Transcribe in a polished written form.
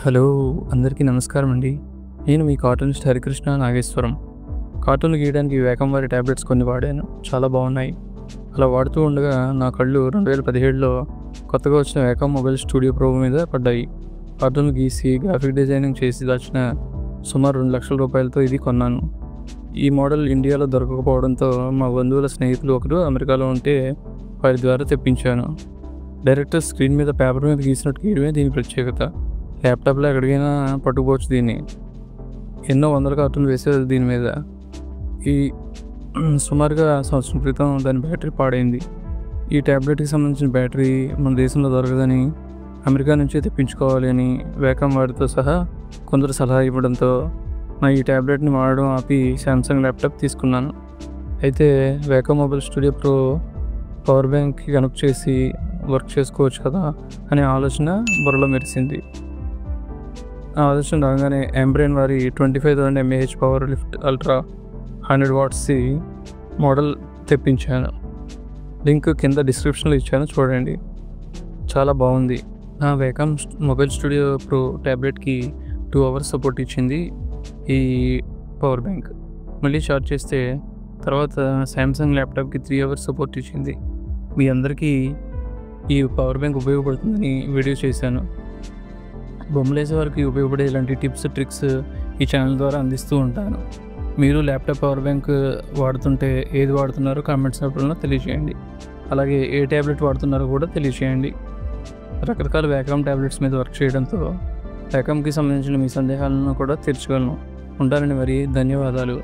Hello! అందరికీ నమస్కారం అండి. నేను మీ కార్టూనిస్ట్ హరికృష్ణ నాగేశ్వరం. కార్టూన్లు గీయడానికి వేకం వారి టాబ్లెట్స్ కొన్ని వాడాను. చాలా బాగున్నాయి. అలా వాడుతూ ఉండగా నా కళ్ళు 2017లో కొత్తగా వచ్చిన వేకం మొబైల్ స్టూడియో ప్రో మీద పడ్డాయి. కార్టూన్లు గీసి, గ్రాఫిక్ డిజైనింగ్ చేసి దాచిన సుమారు ₹2,00,000తో ఇది కొన్నాను. ఈ మోడల్ ఇండియాలో దొరకకపోవడంతో మా బంధువుల స్నేహితులు ఒకరు అమెరికాలో ఉంటే వారి ద్వారా తెప్పించాను. డైరెక్ట్ స్క్రీన్ మీద పేపర్ మీద గీసినట్టు గీయడమే దీని ప్రత్యేకత. ల్యాప్టాప్లో ఎక్కడికైనా పట్టుకోవచ్చు దీన్ని. ఎన్నో వందల కార్టూన్లు వేసేది దీని మీద. ఈ సుమారుగా సంవత్సరం క్రితం దాని బ్యాటరీ పాడైంది. ఈ ట్యాబ్లెట్కి సంబంధించిన బ్యాటరీ మన దేశంలో దొరకదని అమెరికా నుంచే తెప్పించుకోవాలి అని వేకం వాడితో సహా కొందరు సలహా ఇవ్వడంతో నా ఈ ట్యాబ్లెట్ని వాడడం ఆపి శాంసంగ్ ల్యాప్టాప్ తీసుకున్నాను. అయితే వేకం మొబైల్ స్టూడియో ప్రో పవర్ బ్యాంక్కి కనెక్ట్ చేసి వర్క్ చేసుకోవచ్చు కదా అనే ఆలోచన బుర్రలో మెరిసింది. ఆ ఆలోచన రాగానే ఎంబ్రెయిన్ వారి 25,000 mAh power lift ultra 100 watts model తెప్పించాను. లింక్ కింద డిస్క్రిప్షన్లో ఇచ్చాను, చూడండి. చాలా బాగుంది. నా వేకం మొబైల్ స్టూడియో ప్రో ట్యాబ్లెట్కి 2 hours సపోర్ట్ ఇచ్చింది ఈ పవర్ బ్యాంక్. మళ్ళీ ఛార్జ్ చేస్తే తర్వాత శాంసంగ్ ల్యాప్టాప్కి 3 hours సపోర్ట్ ఇచ్చింది. మీ అందరికీ ఈ పవర్ బ్యాంక్ ఉపయోగపడుతుందని వీడియో చేశాను. బొమ్మలేసే వారికి ఉపయోగపడే ఇలాంటి టిప్స్, ట్రిక్స్ ఈ ఛానల్ ద్వారా అందిస్తూ ఉంటాను. మీరు ల్యాప్టాప్ పవర్ బ్యాంక్ వాడుతుంటే ఏది వాడుతున్నారో కామెంట్స్ రూపంలో తెలియజేయండి. అలాగే ఏ ట్యాబ్లెట్ వాడుతున్నారో కూడా తెలియజేయండి. రకరకాల వేకం ట్యాబ్లెట్స్ మీద వర్క్ చేయడంతో వేకంకి సంబంధించిన మీ సందేహాలను కూడా తీర్చగలను. ఉంటానని మరి. ధన్యవాదాలు.